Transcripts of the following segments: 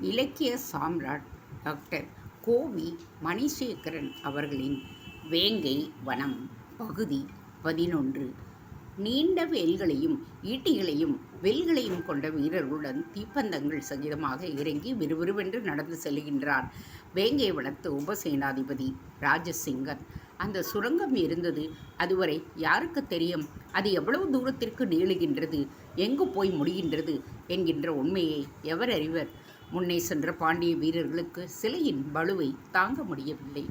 இலக்கிய சாம்ராட் டாக்டர் கோவி மணிசேகரன் அவர்களின் வேங்கை வனம் பகுதி 11. நீண்ட வேல்களையும் ஈட்டிகளையும் வெல்களையும் கொண்ட வீரர்களுடன் தீப்பந்தங்கள் சகிதமாக இறங்கி விறுவிறுவென்று நடந்து செல்கின்றான் வேங்கை வனத்து உபசேனாதிபதி ராஜசிங்கன். அந்த சுரங்கம் இருந்தது அதுவரை யாருக்கு தெரியும்? அது எவ்வளவு தூரத்திற்கு நீளுகின்றது, எங்கு போய் முடிகின்றது என்கின்ற உண்மையை எவர் அறிவர்? முன்னே சென்ற பாண்டிய வீரர்களுக்கு சிலையின் பளுவை தாங்க முடியவில்லை.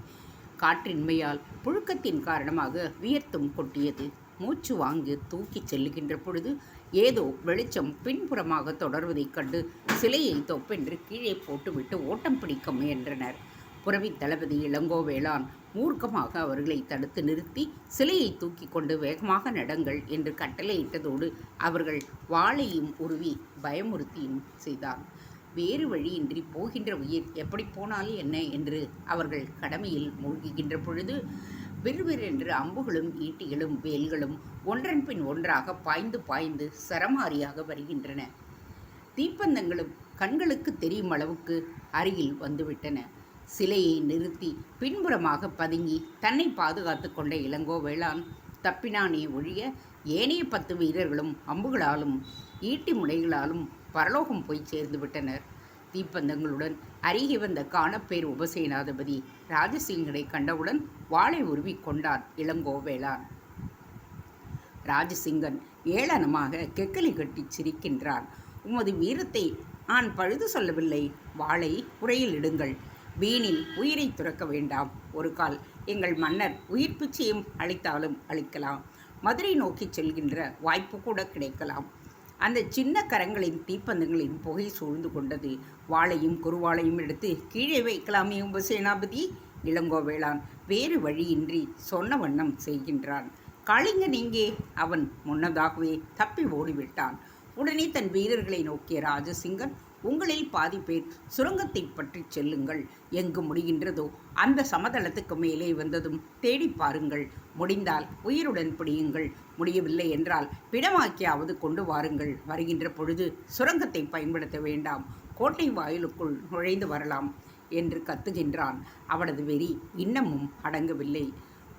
காற்றின்மையால் புழுக்கத்தின் காரணமாக வியர்த்தும் கொட்டியது. மூச்சு வாங்கி தூக்கிச் செல்லுகின்ற பொழுது ஏதோ வெளிச்சம் பின்புறமாக தொடர்வதைக் கண்டு சிலையை தொப்பென்று கீழே போட்டுவிட்டு ஓட்டம் பிடிக்க முயன்றனர். புரவி தளபதி இளங்கோவேளான் மூர்க்கமாக அவர்களை தடுத்து நிறுத்தி சிலையை தூக்கி கொண்டு வேகமாக நடங்கள் என்று கட்டளையிட்டதோடு அவர்கள் வாளையும் உருவி பயமுறுத்தியும் செய்தார். வேறு வழியின்றி போகின்ற உயிர் எப்படி போனாலும் என்ன என்று அவர்கள் கடமையில் மூழ்குகின்ற பொழுது விறுவிறென்று அம்புகளும் ஈட்டிகளும் வேல்களும் ஒன்றன் பின் ஒன்றாக பாய்ந்து பாய்ந்து சரமாரியாக வருகின்றன. தீப்பந்தங்களும் கண்களுக்கு தெரியும் அளவுக்கு அருகில் வந்துவிட்டன. சிலையை நிறுத்தி பின்புறமாக பதுங்கி தன்னை பாதுகாத்து கொண்ட இளங்கோவேளான் தப்பினானே ஒழிய ஏனைய 10 வீரர்களும் அம்புகளாலும் ஈட்டி முனைகளாலும் பரலோகம் போய் சேர்ந்து விட்டனர். தீப்பந்தங்களுடன் அருகே வந்த காணப்பேர் உபசேனாதிபதி ராஜசிங்கனை கண்டவுடன் வாளை உருவி கொண்டான் இளங்கோவேளான். ராஜசிங்கன் ஏளனமாக கெக்கலி கட்டி சிரிக்கின்றான். உமது வீரத்தை நான் பழுது சொல்லவில்லை. வாளை உரையில் இடுங்கள். வீணில் உயிரை துறக்க வேண்டாம். ஒரு கால் எங்கள் மன்னர் உயிர் பிச்சையும் அளித்தாலும் அளிக்கலாம். மதுரை நோக்கி செல்கின்ற வாய்ப்பு கூட கிடைக்கலாம். அந்த சின்ன கரங்களின் தீப்பந்தங்களின் புகை சூழ்ந்து கொண்டது. வாளையும் குறுவாளையும் எடுத்து கீழே வைக்கலாமே உபசேனாபதி. இளங்கோவேளான் வேறு வழியின்றி சொன்ன வண்ணம் செய்கின்றான். காளிங்கன் எங்கே? அவன் முன்னதாகவே தப்பி ஓடிவிட்டான். உடனே தன் வீரர்களை நோக்கிய ராஜசிங்கன், உங்களில் பாதி பேர் சுரங்கத்தை பற்றி செல்லுங்கள். எங்கு முடிகின்றதோ அந்த சமதளத்துக்கு மேலே வந்ததும் தேடி பாருங்கள். முடிந்தால் உயிருடன் பிடியுங்கள். முடியவில்லை என்றால் பிணமாக்கியாவது கொண்டு வாருங்கள். வருகின்ற பொழுது சுரங்கத்தை பயன்படுத்த வேண்டாம். கோட்டை வாயிலுக்குள் நுழைந்து வரலாம் என்று கத்துகின்றான். அவனது வெறி இன்னமும் அடங்கவில்லை.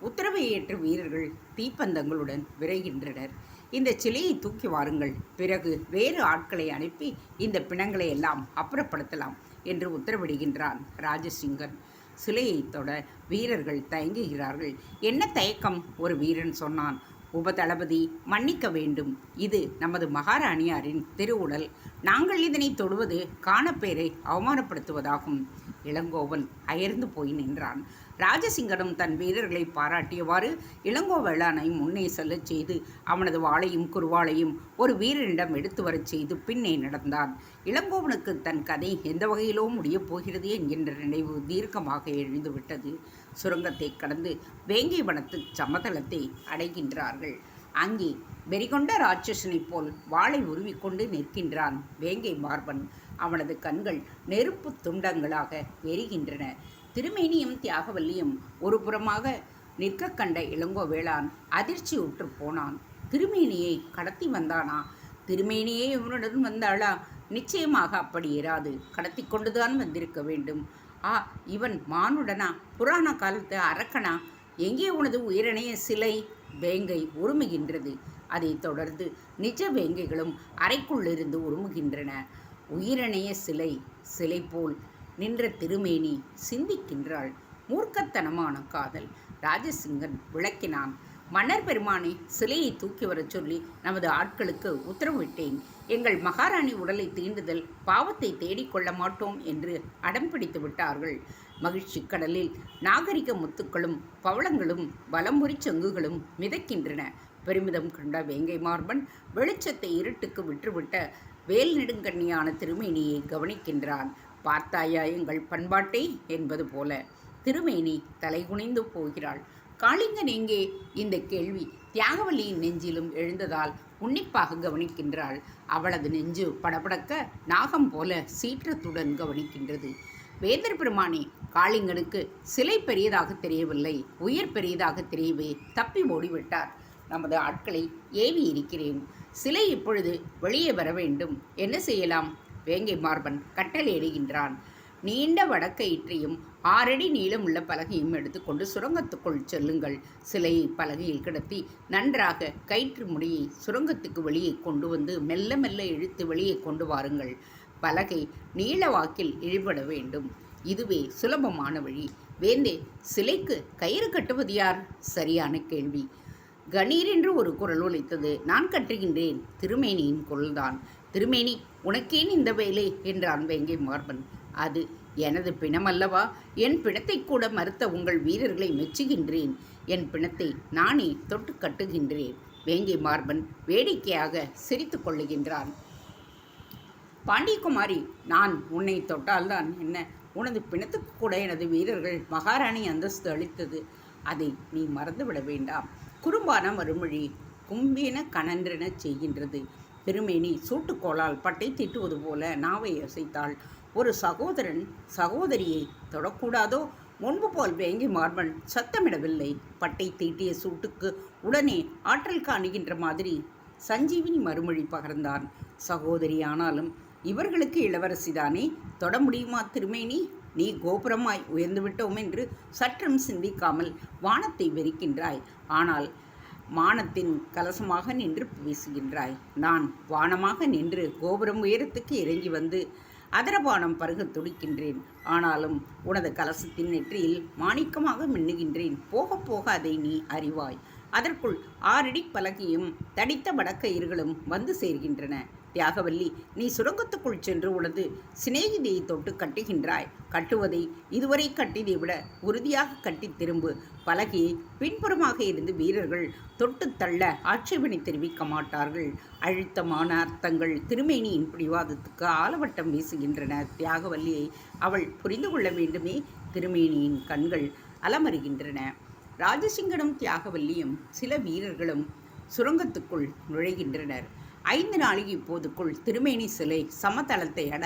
உத்தரவை ஏற்ற வீரர்கள் தீப்பந்தங்களுடன் விரைகின்றனர். இந்த சிலையை தூக்கி வாருங்கள். பிறகு வேறு ஆட்களை அனுப்பி இந்த பிணங்களை எல்லாம் அப்புறப்படுத்தலாம் என்று உத்தரவிடுகின்றான் ராஜசிங்கன். சிலையை தொட வீரர்கள் தயங்குகிறார்கள். என்ன தயக்கம்? ஒரு வீரன் சொன்னான். உபதளபதி மன்னிக்க வேண்டும். இது நமது மகாராணியாரின் திருவுடல். நாங்கள் இதனை தொடுவது காணப்பேரை அவமானப்படுத்துவதாகும். இளங்கோவன் அயர்ந்து போய் நின்றான். ராஜசிங்கனும் தன் வீரர்களை பாராட்டியவாறு இளங்கோவேளானை முன்னே செல்லச் செய்து அவனது வாளையும் குறுவாளையும் ஒரு வீரனிடம் எடுத்து வரச் செய்து பின்னே நடந்தான். இளங்கோவனுக்கு தன் கதை எந்த வகையிலோ முடியப் போகிறது என்கின்ற நினைவு தீர்க்கமாக எழுந்துவிட்டது. சுரங்கத்தை கடந்து வேங்கை வனத்து சமதளத்தை அடைகின்றார்கள். அங்கே வெறிகொண்ட ராட்சசனைப் போல் வாளை உருவிக்கொண்டு நிற்கின்றான் வேங்கை மார்பன். அவனது கண்கள் நெருப்பு துண்டங்களாக எரிகின்றன. திருமேனியும் தியாகவல்லியும் ஒரு புறமாக நிற்க கண்ட இளங்கோவேளான் அதிர்ச்சி உற்று போனான். திருமேனியை கடத்தி வந்தானா? திருமேனியே இவனுடன் வந்தாளா? நிச்சயமாக அப்படி இராது. கடத்தி கொண்டுதான் வந்திருக்க வேண்டும். இவன் மானுடனா? புராண காலத்து அரக்கனா? எங்கே உனது உயிரணைய சிலை? வேங்கை உருமுகின்றது. அதைத் தொடர்ந்து நிஜ வேங்கைகளும் அறைக்குள்ளிருந்து உருமுகின்றன. உயிரணைய சிலை சிலை போல் நின்ற திருமேனி சிந்திக்கின்றாள். மூர்க்கத்தனமான காதல். ராஜசிங்கன் விளக்கினான். மன்னர் பெருமானை சிலையை தூக்கி வரச் சொல்லி நமது ஆட்களுக்கு உத்தரவிட்டேன். எங்கள் மகாராணி உடலை தீண்டுதல் பாவத்தை தேடிக்கொள்ள மாட்டோம் என்று அடம் பிடித்து விட்டார்கள். மகிழ்ச்சி கடலில் நாகரிக முத்துக்களும் பவளங்களும் வலம்புரி சங்குகளும் மிதக்கின்றன. பெருமிதம் கண்ட வேங்கை மார்பன் வெளிச்சத்தை இருட்டுக்கு விற்றுவிட்ட வேல் நெடுங்கண்ணியான திருமேனியை கவனிக்கின்றான். பார்த்தாயா எங்கள் பண்பாட்டை என்பது போல. திருமேனி தலைகுனிந்து போகிறாள். காளிங்கன் எங்கே? இந்த கேள்வி தியாகவல்லியின் நெஞ்சிலும் எழுந்ததால் உன்னிப்பாக கவனிக்கின்றாள். அவளது நெஞ்சு படபடக்க நாகம் போல சீற்றத்துடன் கவனிக்கின்றது. வேந்தர் பெருமானே, காளிங்கனுக்கு சிலை பெரியதாக தெரியவில்லை, உயிர் பெரியதாக தெரியவே தப்பி ஓடிவிட்டார். நமது ஆட்களை ஏவி இருக்கிறேன். சிலை இப்பொழுது வெளியே வர வேண்டும். என்ன செய்யலாம்? வேங்கை மார்பன் கட்டளையிடுகின்றான். நீண்ட வடக்கயிற்றையும் 6 அடி நீளமுள்ள பலகையும் எடுத்துக்கொண்டு சுரங்கத்துக்குள் செல்லுங்கள். சிலையை பலகையில் கிடத்தி நன்றாக கயிற்று முடியை சுரங்கத்துக்கு வெளியே கொண்டு வந்து மெல்ல மெல்ல இழுத்து வெளியே கொண்டு வாருங்கள். பலகை நீள வாக்கில் இழிபட வேண்டும். இதுவே சுலபமான வழி. வேந்தே, சிலைக்கு கயிறு கட்டுவது யார்? சரியான கேள்வி. கணீர் என்று ஒரு குரல் ஒலித்தது. நான் கட்டுகின்றேன். திருமேனியின் குரல்தான். திருமேனி, உனக்கேன் இந்த வேலை என்றான் வேங்கை மார்பன். அது எனது பிணமல்லவா? என் பிணத்தை கூட மறுத்த உங்கள் வீரர்களை மெச்சுகின்றேன். என் பிணத்தை நானே தொட்டு கட்டுகின்றேன். வேங்கை மார்பன் வேடிக்கையாக சிரித்து கொள்ளுகின்றான். பாண்டியகுமாரி, நான் உன்னை தொட்டால்தான் என்ன? உனது பிணத்துக்கு கூட எனது வீரர்கள் மகாராணி அந்தஸ்து அளித்தது. அதை நீ மறந்துவிட வேண்டாம். குறும்பான மறுமொழி கும்பின கனன்றென செய்கின்றது. திருமேனி சூட்டுக்கோளால் பட்டை தீட்டுவது போல நாவை அசைத்தாள். ஒரு சகோதரன் சகோதரியை தொடக்கூடாதோ? முன்பு போல் வேங்கை மார்பன் சத்தமிடவில்லை. பட்டை தீட்டிய சூட்டுக்கு உடனே ஆற்றல் காணுகின்ற மாதிரி சஞ்சீவினி மறுமொழி பகர்ந்தான். சகோதரி ஆனாலும் இவர்களுக்கு இளவரசிதானே, தொட முடியுமா திருமேனி? நீ கோபுரமாய் உயர்ந்துவிட்டோம் என்று சற்றும் சிந்திக்காமல் வானத்தை வெறிக்கின்றாய். ஆனால் மானத்தின் கலசமாக நின்று பேசுகின்றாய். நான் வானமாக நின்று கோபுரம் உயரத்துக்கு இறங்கி வந்து அதரபானம் பருக துடிக்கின்றேன். ஆனாலும் உனது கலசத்தின் நெற்றியில் மாணிக்கமாக மின்னுகின்றேன். போக போக அதை நீ அறிவாய். அதற்குள் 6 அடி பலகையும் தடித்த வடக்கயிர்களும் வந்து சேர்கின்றன. தியாகவல்லி, நீ சுரங்கத்துக்குள் சென்று உனது சிநேகிதியை தொட்டு கட்டுகின்றாய். கட்டுவதை இதுவரை கட்டியதை விட உறுதியாக கட்டி திரும்பு. பலகையை பின்புறமாக இருந்து வீரர்கள் தொட்டு தள்ள ஆட்சேபனை தெரிவிக்க மாட்டார்கள். அழுத்தமான அர்த்தங்கள் திருமேனியின் பிடிவாதத்துக்கு ஆலவட்டம் வீசுகின்றன. தியாகவல்லியை அவள் புரிந்து கொள்ள வேண்டுமே. திருமேனியின் கண்கள் அலமருகின்றன. ராஜசிங்கனும் தியாகவல்லியும் சில வீரர்களும் சுரங்கத்துக்குள் நுழைகின்றனர். 5 நாளிகை போதுக்குள் திருமேனி சிலை சமதளத்தை அட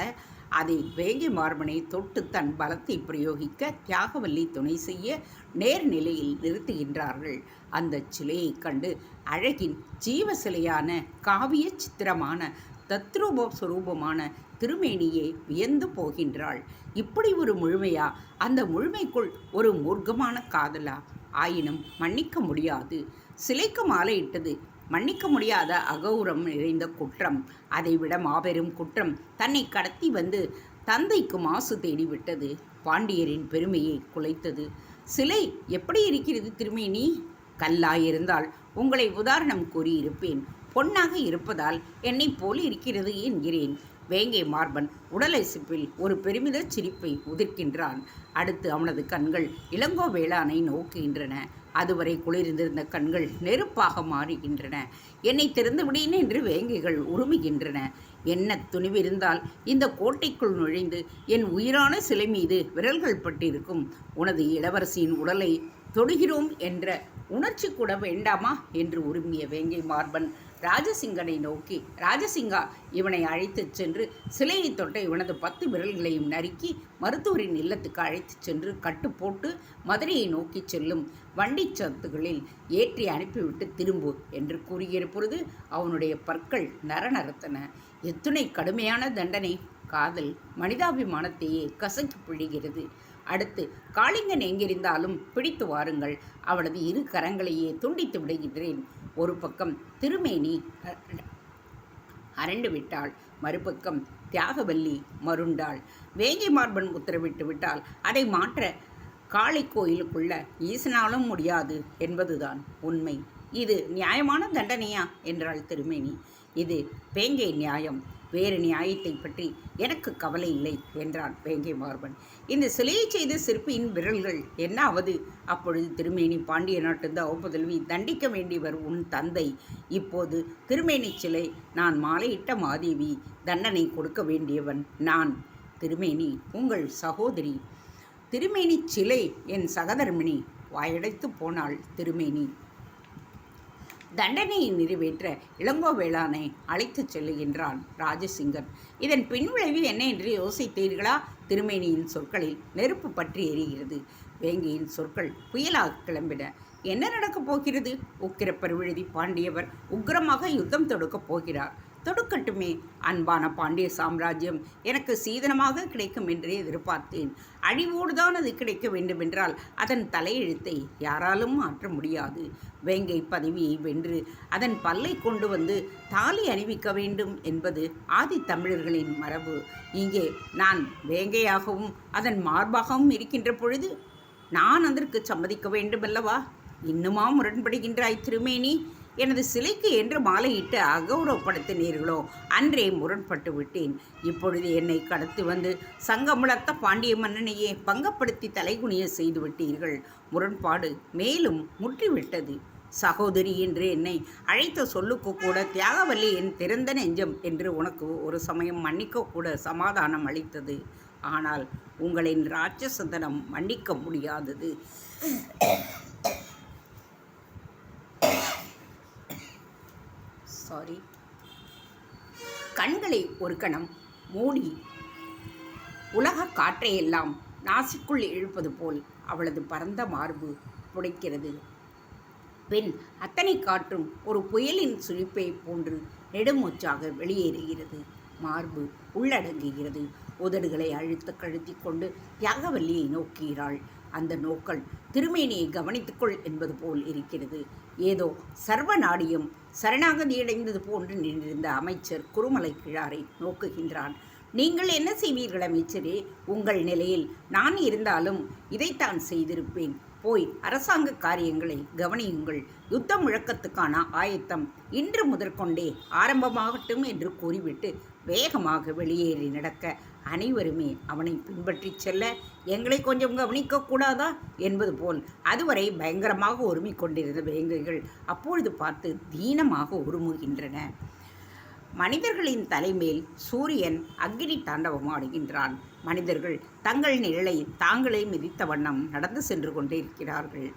அதை வேங்கை மார்பனை தொட்டு தன் பலத்தை பிரயோகிக்க தியாகவல்லி துணை செய்ய நேர்நிலையில் நிறுத்துகின்றார்கள். அந்த சிலையை கண்டு அழகின் ஜீவ சிலையான காவிய சித்திரமான தத்ரூப சுரூபமான திருமேனியே வியந்து போகின்றாள். இப்படி ஒரு முழுமையா? அந்த முழுமைக்குள் ஒரு மூர்க்கமான காதலா? ஆயினும் மன்னிக்க முடியாது. சிலைக்கு மாலையிட்டது மன்னிக்க முடியாத அகௌரம் நிறைந்த குற்றம். அதைவிட மாபெரும் குற்றம் தன்னை கடத்தி வந்து தந்தைக்கு மாசு தேடிவிட்டது. பாண்டியரின் பெருமையை குலைத்தது. சிலை எப்படி இருக்கிறது திருமேனி? கல்லாயிருந்தால் உங்களை உதாரணம் கூறியிருப்பேன். பொன்னாக இருப்பதால் என்னை போல் இருக்கிறது என்கிறேன். வேங்கை மார்பன் உடலசிப்பில் ஒரு பெருமித சிரிப்பை உதிர்க்கின்றான். அடுத்து அவனது கண்கள் இளங்கோ வேளானை நோக்குகின்றன. அதுவரை குளிர்ந்திருந்த கண்கள் நெருப்பாக மாறுகின்றன. என்னை திறந்து விடேன் என்று வேங்கைகள் உருமுகின்றன. என்ன துணிவிருந்தால் இந்த கோட்டைக்குள் நுழைந்து என் உயிரான சிலை மீது விரல்கள் பட்டிருக்கும். உனது இளவரசியின் உடலை தொடுகிறோம் என்ற உணர்ச்சி கூட வேண்டாமா என்று உருமிய வேங்கை மார்பன் ராஜசிங்கனை நோக்கி, ராஜசிங்கா, இவனை அழைத்துச் சென்று சிலையை தொட்ட இவனது 10 விரல்களையும் நறுக்கி மருத்துவரின் இல்லத்துக்கு அழைத்துச் சென்று கட்டு போட்டு மதுரையை நோக்கி செல்லும் வண்டி சத்துகளில் ஏற்றி அனுப்பிவிட்டு திரும்பு என்று கூறிய பொழுது அவனுடைய பற்கள் நரநரத்தன. எத்துணை கடுமையான தண்டனை! காதல் மனிதாபிமானத்தையே கசக்கி பிழிகிறது. அடுத்து காளிங்கன் எங்கிருந்தாலும் பிடித்து வாருங்கள். அவனது 2 கரங்களையே துண்டித்து விடுகின்றேன். ஒரு பக்கம் திருமேனி அரண்டு விட்டாள், மறுபக்கம் தியாகவல்லி மருண்டாள். வேங்கை மார்பன் உத்தரவிட்டு விட்டால் அதை மாற்ற காளை கோயிலுக்குள்ள ஈசனாலும் முடியாது என்பதுதான் உண்மை. இது நியாயமான தண்டனையா என்றாள் திருமேனி. இது வேங்கை நியாயம். வேறு நியாயத்தை பற்றி எனக்கு கவலை இல்லை என்றான் வேங்கை மார்பன். இந்த சிலையை செய்த சிற்பியின் விரல்கள் என்ன ஆவது? அப்பொழுது திருமேனி பாண்டிய நாட்டு திரௌபதி தண்டிக்க வேண்டியவர் உன் தந்தை. இப்போது திருமேனி சிலை நான் மாலையிட்ட மாதேவி. தண்டனை கொடுக்க வேண்டியவன் நான். திருமேனி உங்கள் சகோதரி. திருமேனி சிலை என் சகதர்மினி. வாயடைத்து போனாள் திருமேனி. தண்டனையை நிறைவேற்ற இளங்கோவேளானை அழைத்துச் செல்லுகின்றான் ராஜசிங்கன். இதன் பின்விளைவு என்ன என்று யோசித்தீர்களா? திருமேனியின் சொற்களில் நெருப்பு பற்றி எரிகிறது. வேங்கையின் சொற்கள் புயலாக கிளம்பின. என்ன நடக்கப் போகிறது? உக்கிரப்பர் விழுதி பாண்டியவர் உக்கிரமாக யுத்தம் தொடுக்கப் போகிறார். தொடுக்கட்டுமே. அன்பான பாண்டிய சாம்ராஜ்யம் எனக்கு சீதனமாக கிடைக்கும் என்றே எதிர்பார்த்தேன். அழிவோடுதான் அது கிடைக்க வேண்டுமென்றால் அதன் தலையெழுத்தை யாராலும் மாற்ற முடியாது. வேங்கை பதவியை வென்று அதன் பல்லை கொண்டு வந்து தாலி அணிவிக்க வேண்டும் என்பது ஆதித்தமிழர்களின் மரபு. இங்கே நான் வேங்கையாகவும் அதன் மார்பாகவும் இருக்கின்ற பொழுது நான் அதற்கு சம்மதிக்க வேண்டுமல்லவா? இன்னுமா முரண்படுகின்றாய் திருமேனி? எனது சிலைக்கு என்று மாலையிட்டு அகௌரவப்படுத்தினீர்களோ அன்றே முரண்பட்டு விட்டேன். இப்பொழுது என்னை கடத்தி வந்து சங்கமுழத்த பாண்டிய மன்னனையே பங்கப்படுத்தி தலைகுனிய செய்து விட்டீர்கள். முரண்பாடு மேலும் முற்றிவிட்டது. சகோதரி என்று என்னை அழைத்த சொல்லுக்கு கூட தியாகவல்லி என் திறந்த நெஞ்சம் என்று உனக்கு ஒரு சமயம் மன்னிக்க கூட சமாதானம் அளித்தது. ஆனால் உங்களின் ராட்சசதனம் மன்னிக்க முடியாதது. கண்களை ஒரு கணம் மூடி உலக காற்றையெல்லாம் நாசிக்குள் இழுப்பது போல் அவளது பரந்த மார்பு புடைக்கிறது. பெண் அத்தனை காற்றும் ஒரு புயலின் சுழிப்பை போன்று நெடுமூச்சாக வெளியேறுகிறது. மார்பு உள்ளடங்குகிறது. உதடுகளை கழுத்தி கொண்டு தியாகவல்லியை நோக்குகிறாள். அந்த நோக்கள் திருமேனியை கவனித்துக்கொள் என்பது போல் இருக்கிறது. ஏதோ சர்வ நாடியும் சரணாகதியடைந்தது போன்று நின்றிருந்த அமைச்சர் குருமலை கிழாரை நோக்குகின்றான். நீங்கள் என்ன செய்வீர்கள் அமைச்சரே? உங்கள் நிலையில் நான் இருந்தாலும் இதைத்தான் செய்திருப்பேன். போய் அரசாங்க காரியங்களை கவனியுங்கள். யுத்த முழக்கத்துக்கான ஆயத்தம் இன்று முதற்கொண்டே ஆரம்பமாகட்டும் என்று கூறிவிட்டு வேகமாக வெளியேறி நடக்க அனைவருமே அவனை பின்பற்றி செல்ல, எங்களை கொஞ்சம் கவனிக்கக்கூடாதா என்பது போல் அதுவரை பயங்கரமாக உருமிக் கொண்டிருந்த வேங்கைகள் அப்பொழுது பார்த்து தீனமாக உருமுகின்றன. மனிதர்களின் தலைமேல் சூரியன் அக்கினி தாண்டவம் ஆடுகின்றான். மனிதர்கள் தங்கள் நிழலை தாங்களே மிதித்த வண்ணம் நடந்து சென்று கொண்டிருக்கிறார்கள்.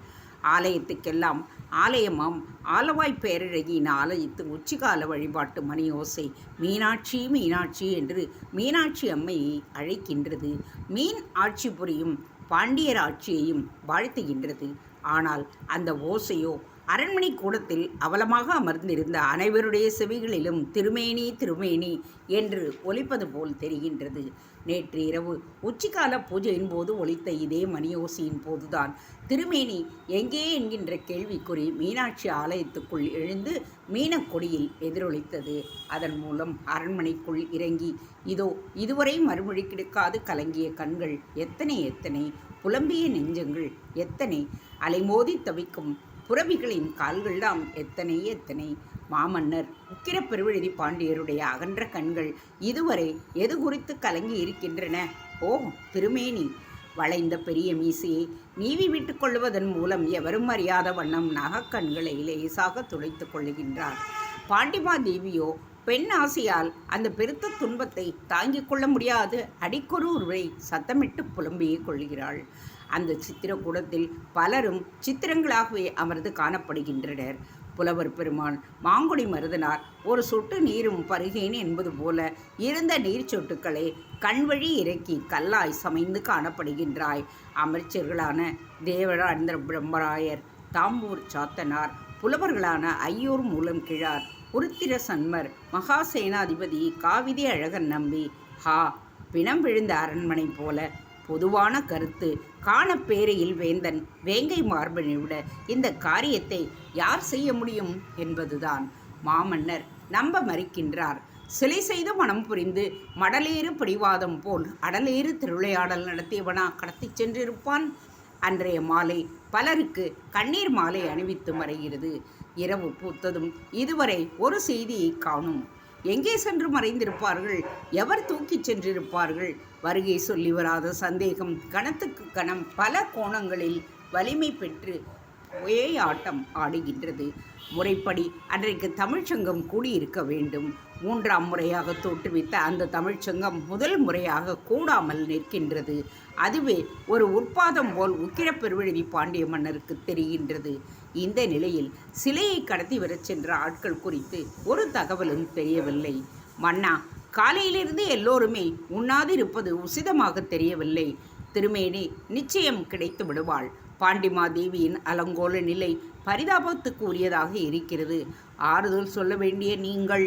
ஆலயத்துக்கெல்லாம் ஆலயமாம் ஆலவாய் பேரழகியின் ஆலயத்து உச்சிகால வழிபாட்டு மணியோசை மீனாட்சி மீனாட்சி என்று மீனாட்சி அம்மையை அழைக்கின்றது. மீன் ஆட்சி புரியும் பாண்டியர் ஆட்சியையும் வாழ்த்துகின்றது. ஆனால் அந்த ஓசையோ அரண்மனை கூடத்தில் அவலமாக அமர்ந்திருந்த அனைவருடைய செவிகளிலும் திருமேனி திருமேனி என்று ஒலிப்பது போல் தெரிகின்றது. நேற்று இரவு உச்சிக்கால பூஜையின் போது ஒலித்த இதே மணியோசையின் போதுதான் திருமேனி எங்கே என்கின்ற கேள்விக்குறி மீனாட்சி ஆலயத்துக்குள் எழுந்து மீனக்கொடியில் எதிரொலித்தது. அதன் மூலம் அரண்மனைக்குள் இறங்கி இதோ இதுவரை மறுமொழி கிடைக்காது கலங்கிய கண்கள் எத்தனை எத்தனை, புலம்பிய நெஞ்சங்கள் எத்தனை, அலைமோதி தவிக்கும் புறவிகளின் கால்கள்தாம் எத்தனை எத்தனை. மாமன்னர் உக்கிர பெருவெழுதி பாண்டியருடைய அகன்ற கண்கள் இதுவரை எது குறித்து கலங்கி இருக்கின்றன? ஓ திருமேனி! வளைந்த பெரிய மீசையை நீவி விட்டு கொள்வதன் மூலம் எவரும் அறியாத வண்ணம் நகக்கண்களை லேசாக துளைத்து கொள்ளுகின்றார். பாண்டிமாதேவியோ பெண் ஆசையால் அந்த பெருத்த துன்பத்தை தாங்கிக் கொள்ள முடியாது அடிக்கொரு உருவை சத்தமிட்டு புலம்பியே கொள்கிறாள். அந்த சித்திரக்கூடத்தில் பலரும் சித்திரங்களாகவே அமர்ந்து காணப்படுகின்றனர். புலவர் பெருமான் மாங்குடி மருதனார் ஒரு சொட்டு நீரும் பருகேன் என்பது போல இருந்த நீர் சொட்டுக்களை கண்வழி இறக்கி கல்லாய் சமைந்து காணப்படுகின்றாய். அமைச்சர்களான தேவராந்திர பிரம்மராயர், தாம்பூர் சாத்தனார், புலவர்களான ஐயூர் மூலம் கிழார், உருத்திர சன்மர், மகாசேனாதிபதி காவிதி அழகன் நம்பி, ஹா பிணம் விழுந்த அரண்மனை போல பொதுவான கருத்து காணப்பேரையில் வேந்தன் வேங்கை மார்பனை விட இந்த காரியத்தை யார் செய்ய முடியும் என்பதுதான். மாமன்னர் நம்ப மறுக்கின்றார். சிலை செய்து மனம் புரிந்து மடலேறு பிடிவாதம் போல் அடலேறு திருவிளையாடல் நடத்தியவனா கடத்தி சென்றிருப்பான். அன்றைய மாலை பலருக்கு கண்ணீர் மாலை அணிவித்து மறைகிறது. இரவு பூத்ததும் இதுவரை ஒரு செய்தியை காணும். எங்கே சென்று மறைந்திருப்பார்கள்? எவர் தூக்கிச் சென்றிருப்பார்கள்? வருகை சொல்லி வராத சந்தேகம் கணத்துக்கு கணம் பல கோணங்களில் வலிமை பெற்று ஒரே ஆட்டம் ஆடுகின்றது. முறைப்படி அன்றைக்கு தமிழ்ச்சங்கம் கூடியிருக்க வேண்டும். 3ஆம் முறையாக தோற்றுவித்த அந்த தமிழ்ச்சங்கம் முதல் முறையாக கூடாமல் நிற்கின்றது. அதுவே ஒரு உற்பாதம் போல் உக்கிர பெருவெழுதி பாண்டிய மன்னருக்கு தெரிகின்றது. இந்த நிலையில் சிலையை கடத்தி வரச் சென்ற ஆட்கள் குறித்து ஒரு தகவலும் தெரியவில்லை. மன்னா, காலையிலிருந்து எல்லோருமே உண்ணாதிருப்பது உசிதமாக தெரியவில்லை. திருமேனி நிச்சயம் கிடைத்து விடுவாள். பாண்டிமாதேவியின் அலங்கோல நிலை பரிதாபத்துக்கு உரியதாக இருக்கிறது. ஆறுதல் சொல்ல வேண்டிய நீங்கள்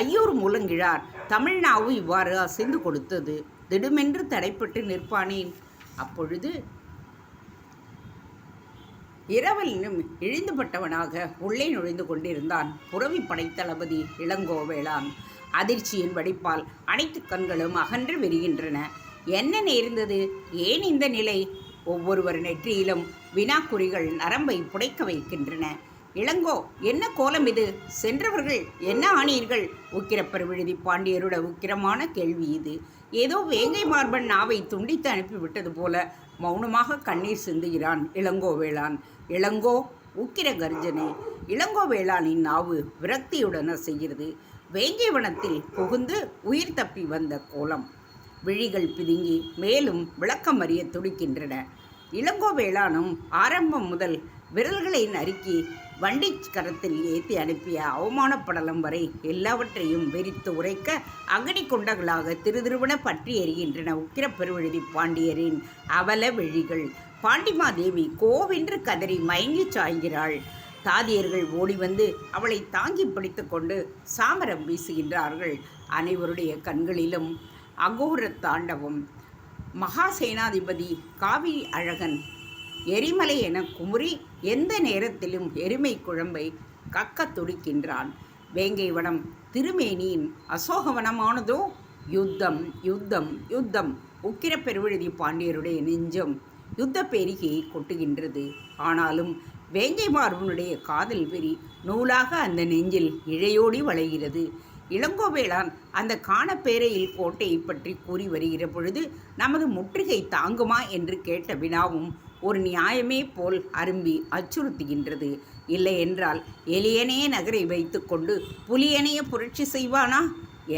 ஐயூர் முழங்கிழார் தமிழ்நாவு இவ்வாறு அசைந்து கொடுத்தது. திடுமென்று தடைப்பட்டு நிற்பானேன். அப்பொழுது இரவலினும் இழிந்துபட்டவனாக உள்ளே நுழைந்து கொண்டிருந்தான் புரவி படைத்தளபதி இளங்கோவேளான். அதிர்ச்சியின் வடிப்பால் அனைத்து கண்களும் அகன்று விரிகின்றன. என்ன நேர்ந்தது? ஏன் இந்த நிலை? ஒவ்வொருவர் நெற்றியிலும் வினாக்குறிகள் நரம்பை புடைக்க வைக்கின்றன. இளங்கோ, என்ன கோலம் இது? சென்றவர்கள் என்ன ஆனீர்கள்? உக்கிரப்பெருவிழுதி பாண்டியருட உக்கிரமான கேள்வி இது. ஏதோ வேங்கை மார்பன் நாவை துண்டித்து அனுப்பிவிட்டது போல மௌனமாக கண்ணீர் சிந்துகிறான் இளங்கோவேளான். இளங்கோ! உக்கிர கர்ஜனை. இளங்கோவேளானின் நாவு விரக்தியுடன் செய்கிறது. வேங்கை வனத்தில் புகுந்து உயிர் தப்பி வந்த கோலம். விழிகள் பிதுங்கி மேலும் விளக்கம் அறிய துடிக்கின்றன. இளங்கோவேளானும் ஆரம்பம் முதல் விரல்களை நறுக்கி வண்டி கரத்தில் ஏற்றி அனுப்பிய அவமானப்படலம் வரை எல்லாவற்றையும் வெறித்து உரைக்க அகடி கொண்டகளாக திருதிருவன பற்றி எறிகின்றன உக்கிரப்பெருவழுதி பாண்டியரின் அவல விழிகள். பாண்டிமாதேவி கோவென்று கதறி மயங்கி சாய்கிறாள். தாதியர்கள் ஓடி வந்து அவளை தாங்கி பிடித்து கொண்டு சாமரம் வீசுகின்றார்கள். அனைவருடைய கண்களிலும் அகோர தாண்டவம். மகாசேனாதிபதி காவிரி அழகன் எரிமலை என குமுறி எந்த நேரத்திலும் எருமை குழம்பை கக்க துடிக்கின்றான். வேங்கை வனம் திருமேனியின் அசோகவனமானதோ? யுத்தம் யுத்தம் யுத்தம். உக்கிர பெருவழுதி பாண்டியருடைய நெஞ்சம் யுத்த பேரிகையை கொட்டுகின்றது. ஆனாலும் வேங்கை மார்பனுடைய காதல் வெறி நூலாக அந்த நெஞ்சில் இழையோடி வளைகிறது. இளங்கோவேளான் அந்த காணப்பேரையில் கோட்டையை பற்றி கூறி வருகிற பொழுது நமது முற்றுகை தாங்குமா என்று கேட்ட வினாவும் ஒரு நியாயமே போல் அரும்பி அச்சுறுத்துகின்றது. இல்லை என்றால் எலியனைய நகரை வைத்து கொண்டு புலியனைய புரட்சி செய்வானா?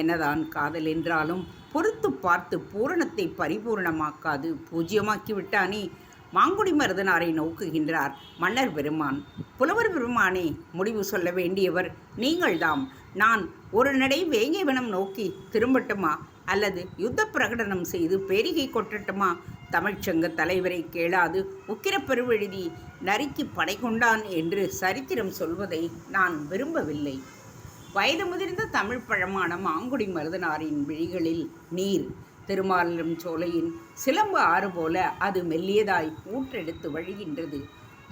என்னதான் காதல் என்றாலும் பொறுத்து பார்த்து பூரணத்தை பரிபூர்ணமாக்காது பூஜ்யமாக்கி விட்டானே. மாங்குடி மருதனாரை நோக்குகின்றார் மன்னர் பெருமான். புலவர் பெருமானே, முடிவு சொல்ல வேண்டியவர் நீங்கள்தாம். நான் ஒரு நடை வேங்கைவனம் நோக்கி திரும்பட்டுமா அல்லது யுத்த பிரகடனம் செய்து பேரிகை கொட்டட்டுமா? தமிழ்ச்சங்க தலைவரை கேளாது உக்கிரப்பெருவெழுதி நறுக்கி படை கொண்டான் என்று சரித்திரம் சொல்வதை நான் விரும்பவில்லை. வயது முதிர்ந்த தமிழ் பழமான மாங்குடி மருதனாரின் விழிகளில் நீர். திருமாலிரும் சோலையின் சிலம்பு ஆறு போல அது மெல்லியதாய் ஊற்றெடுத்து வழிகின்றது.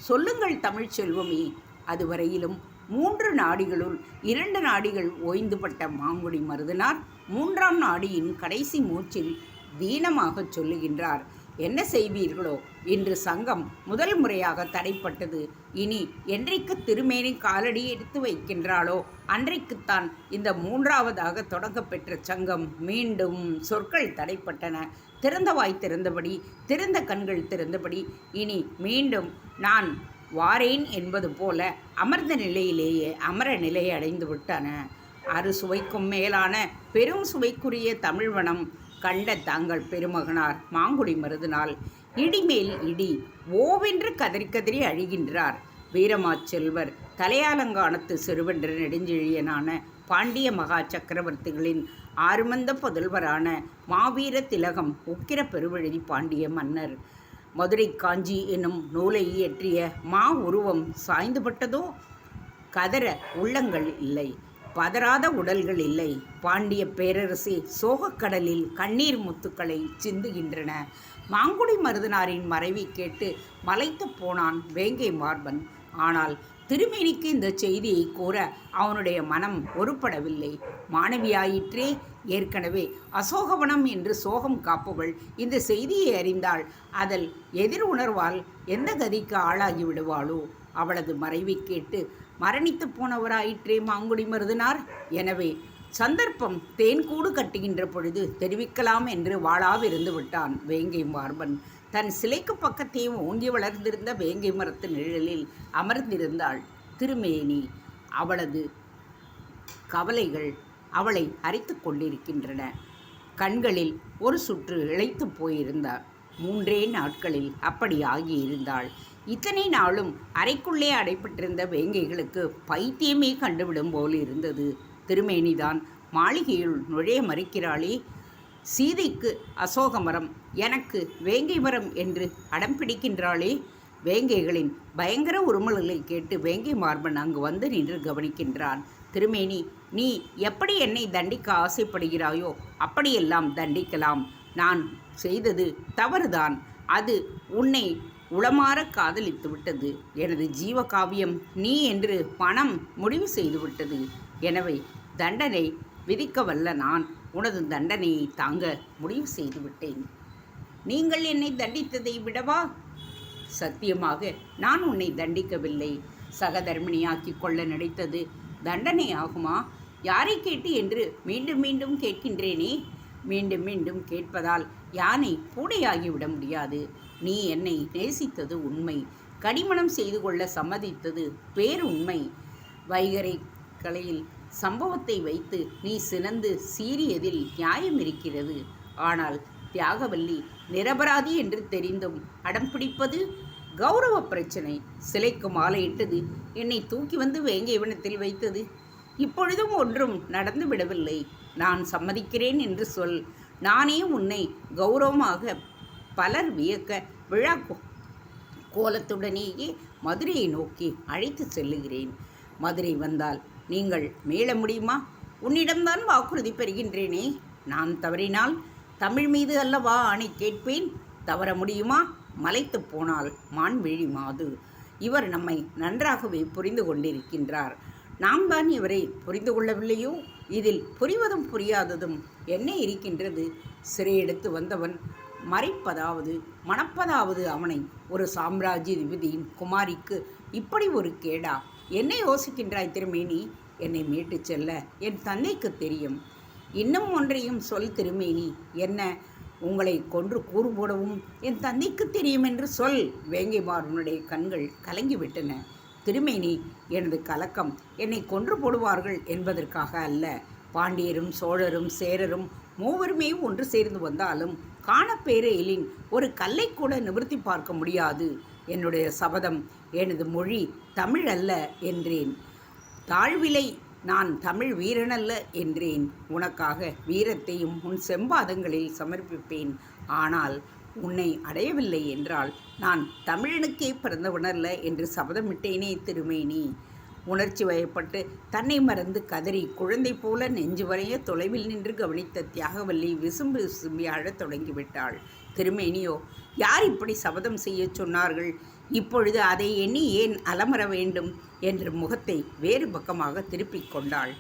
சொல்லுங்கள் தமிழ் செல்வமே. அதுவரையிலும் 3 நாடிகளுள் 2 நாடிகள் ஓய்ந்துபட்ட மாங்குடி மருதனார் 3ஆம் நாடியின் கடைசி மூச்சில் தீனமாகச் சொல்லுகின்றார். என்ன செய்வீர்களோ? இன்று சங்கம் முதல் முறையாக தடைப்பட்டது. இனி என்றைக்கு திருமேனி காலடி எடுத்து வைக்கின்றாளோ அன்றைக்குத்தான் இந்த 3ஆவதாக தொடங்கப்பெற்ற சங்கம் மீண்டும். சொற்கள் தடைப்பட்டன. திறந்த வாய் திறந்தபடி, திறந்த கண்கள் திறந்தபடி இனி மீண்டும் நான் வாரேன் என்பது போல அமர்ந்த நிலையிலேயே அமர நிலையை அடைந்து விட்டன. அறுசுவைக்கும் மேலான பெரும் சுவைக்குரிய தமிழ்வனம் கண்ட தாங்கள் பெருமகனார் மாங்குடி மருதனால் இடிமேல் இடி ஓவென்று கதறி கதறி அழிகின்றார். வீரமாச்செல்வர் தலையாலங்கானத்து சிறுவென்ற நெடுஞ்செழியனான பாண்டிய மகா சக்கரவர்த்திகளின் ஆறுமந்த புதல்வரான மாவீர திலகம் உக்கிர பெருவழுதி பாண்டிய மன்னர். மதுரை காஞ்சி என்னும் நூலை இயற்றிய மா உருவம் சாய்ந்துபட்டதோ? கதற உள்ளங்கள் இல்லை, பதறாத உடல்கள் இல்லை. பாண்டிய பேரரசே சோகக்கடலில் கண்ணீர் முத்துக்களை சிந்துகின்றன. மாங்குடி மருதனாரின் மறைவை கேட்டு மலைத்து போனான் வேங்கை மார்பன். ஆனால் திருமேனிக்கு இந்த செய்தியை கூற அவனுடைய மனம் ஒருப்படவில்லை. மாணவியாயிற்றே, ஏற்கனவே அசோகவனம் என்று சோகம் காப்பவள் இந்த செய்தியை அறிந்தால் அதல் எதிர் உணர்வால் எந்த கதிக்கு ஆளாகி விடுவாளோ? அவளது மறைவை கேட்டு மரணித்து போனவராயிற்றே மாங்குடி மருதனார். எனவே சந்தர்ப்பம் தேன்கூடு கட்டுகின்ற பொழுது தெரிவிக்கலாம் என்று வாளாவிருந்து விட்டான் வேங்கை மார்பன். தன் சிலைக்கு பக்கத்தையே ஓங்கி வளர்ந்திருந்த வேங்கை மரத்து நிழலில் அமர்ந்திருந்தாள் திருமேனி. அவளது கவலைகள் அவளை அரித்து கொண்டிருக்கின்றன. கண்களில் ஒரு சுற்று இழைத்து போயிருந்தார். 3 நாட்களில் அப்படி ஆகியிருந்தாள். இத்தனை நாளும் அறைக்குள்ளே அடைப்பட்டிருந்த வேங்கைகளுக்கு பைத்தியமே கண்டுவிடும் போல் இருந்தது. திருமேனிதான் மாளிகையுள் நுழைய மறுக்கிறாளே. சீதைக்கு அசோகமரம், எனக்கு வேங்கை மரம் என்று அடம் பிடிக்கின்றாளே. வேங்கைகளின் பயங்கர உருமல்களை கேட்டு வேங்கை மார்பன் அங்கு வந்து நின்று கவனிக்கின்றான். திருமேனி, நீ எப்படி என்னை தண்டிக்க ஆசைப்படுகிறாயோ அப்படியெல்லாம் தண்டிக்கலாம். நான் செய்தது தவறுதான். அது உன்னை உளமாற காதலித்து விட்டது. எனது ஜீவகாவியம் நீ என்று பணம் முடிவு செய்துவிட்டது. எனவே தண்டனை விதிக்க வல்ல நான் உனது தண்டனையை தாங்க முடிவு செய்து விட்டேன். நீங்கள் என்னை தண்டித்ததை விடவா? சத்தியமாக நான் உன்னை தண்டிக்கவில்லை. சகதர்மிணியாக்கிக் கொள்ள நினைத்தது தண்டனை ஆகுமா? யாரை கேட்டு என்று மீண்டும் மீண்டும் கேட்கின்றேனே. மீண்டும் மீண்டும் கேட்பதால் யானை பூடையாகிவிட முடியாது. நீ என்னை நேசித்தது உண்மை. கடிமணம் செய்து கொள்ள சம்மதித்தது பேருண்மை. வைகரை கலையில் சம்பவத்தை வைத்து நீ சினந்து சீறியதில் நியாயம் இருக்கிறது. ஆனால் தியாகவல்லி நிரபராதி என்று தெரிந்தும் அடம் பிடிப்பது கௌரவ பிரச்சனை. சிலைக்கு மாலையிட்டது என்னை தூக்கி வந்து வேங்கைவனத்தில் வைத்தது. இப்பொழுதும் ஒன்றும் நடந்து விடவில்லை. நான் சம்மதிக்கிறேன் என்று சொல். நானே உன்னை கௌரவமாக பலர் வியக்க விழா கோலத்துடனேயே மதுரையை நோக்கி அழைத்து செல்லுகிறேன். மதுரை வந்தால் நீங்கள் மீள முடியுமா? உன்னிடம்தான் வாக்குறுதி பெறுகின்றேனே. நான் தவறினால் தமிழ் மீது அல்லவா ஆணை கேட்பேன். தவற முடியுமா? மலைத்து போனால் மான்விழி மாது. இவர் நம்மை நன்றாகவே புரிந்து கொண்டிருக்கின்றார். நாம் தான் இவரை புரிந்து கொள்ளவில்லையோ? இதில் புரிவதும் புரியாததும் என்ன இருக்கின்றது? சிறையெடுத்து வந்தவன் மறைப்பதாவது மணப்பதாவது அவனை ஒரு சாம்ராஜ்யதிபதியின் குமாரிக்கு இப்படி ஒரு கேடா? என்ன யோசிக்கின்றாய் திருமேனி? என்னை மீட்டுச் செல்ல என் தந்தைக்கு தெரியும். இன்னும் ஒன்றையும் சொல் திருமேனி. என்ன? உங்களை கொன்று கூறு போடவும் என் தந்தைக்கு தெரியும் என்று சொல். வேங்கைமாறனுடைய கண்கள் கலங்கிவிட்டன. திருமேனி, எனது கலக்கம் என்னை கொன்று போடுவார்கள் என்பதற்காக அல்ல. பாண்டியரும் சோழரும் சேரரும் மூவருமே ஒன்று சேர்ந்து வந்தாலும் காணப்பேரையிலின் ஒரு கல்லை கூட நிவர்த்தி பார்க்க முடியாது. என்னுடைய சபதம், எனது மொழி தமிழ் அல்ல என்றேன். தாழ்விலை நான் தமிழ் வீரனல்ல என்றேன். உனக்காக வீரத்தையும் உன் செம்பாதங்களில் சமர்ப்பிப்பேன். ஆனால் உன்னை அடையவில்லை என்றால் நான் தமிழனுக்கே பிறந்தவனல்ல என்று சபதமிட்டேனே திருமேனி. உணர்ச்சி வயப்பட்டு தன்னை மறந்து கதறி குழந்தை போல நெஞ்சு வரைய தொலைவில் நின்று கவனித்த தியாகவல்லி விசும்பி விசும்பி அழத் தொடங்கிவிட்டாள். திருமேனியோ, யார் இப்படி சபதம் செய்ய சொன்னார்கள்? இப்பொழுது அதை எண்ணி ஏன் அலமர வேண்டும் என்று முகத்தை வேறு பக்கமாக திருப்பிக் கொண்டாள்.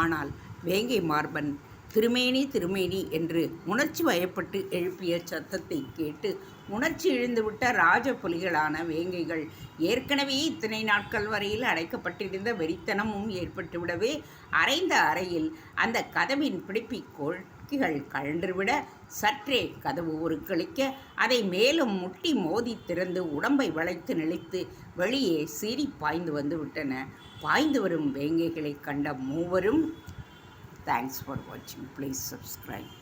ஆனால் வேங்கை மார்பன் திருமேனி திருமேனி என்று உணர்ச்சி வயப்பட்டு எழுப்பிய சத்தத்தை கேட்டு உணர்ச்சி இழந்துவிட்ட ராஜ புலிகளான வேங்கைகள் ஏற்கனவே இத்தனை நாட்கள் வரையில் அடைக்கப்பட்டிருந்த வெறித்தனமும் ஏற்பட்டுவிடவே அரைந்த அறையில் அந்த கதவின் பிடிப்பிக்கோள்கள் கழன்றுவிட சற்றே கதவு ஒரு கிளிக்க அதை மேலும் முட்டி மோதி திறந்து உடம்பை வளைத்து நிலைத்து வெளியே சீறி பாய்ந்து வந்து விட்டன. பாய்ந்து வரும் வேங்கைகளை கண்ட மூவரும், தேங்க்ஸ் ஃபார் வாட்சிங். Please subscribe.